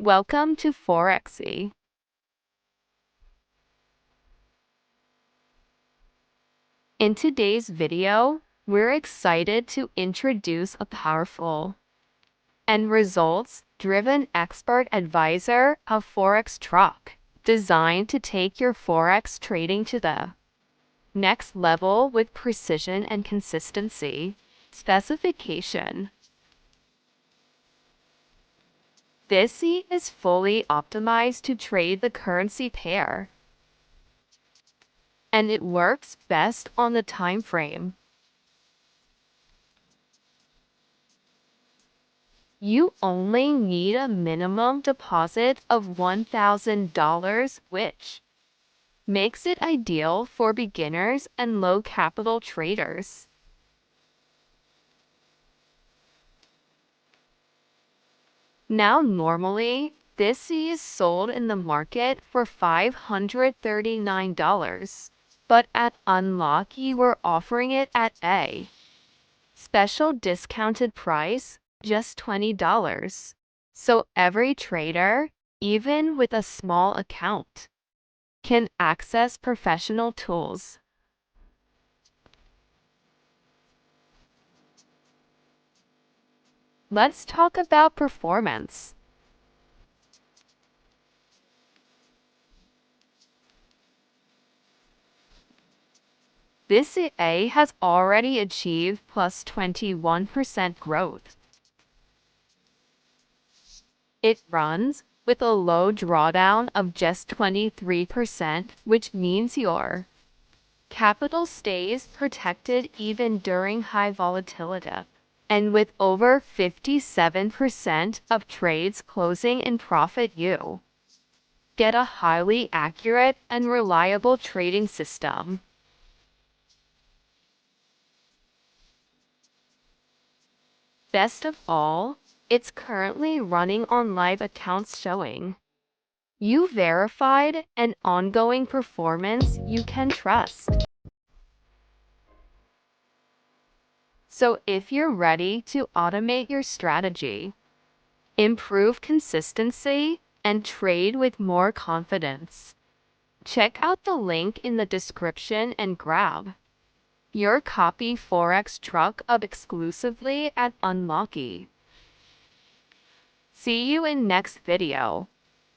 Welcome to ForexEA. In today's video, we're excited to introduce a powerful and results-driven expert advisor of Forex Truck, designed to take your Forex trading to the next level with precision and consistency. Specification: this is fully optimized to trade the currency pair, and it works best on the time frame. You only need a minimum deposit of $1,000, which makes it ideal for beginners and low capital traders. Now, normally, this is sold in the market for $539, but at Unlucky, we're offering it at a special discounted price, just $20. So every trader, even with a small account, can access professional tools. Let's talk about performance. This EA has already achieved plus 21% growth. It runs with a low drawdown of just 23%, which means your capital stays protected even during high volatility. And with over 57% of trades closing in profit, you get a highly accurate and reliable trading system. Best of all, it's currently running on live accounts showing you verified and ongoing performance you can trust. So if you're ready to automate your strategy, improve consistency, and trade with more confidence, check out the link in the description and grab your copy Forex Truck up exclusively at Unlucky. See you in next video.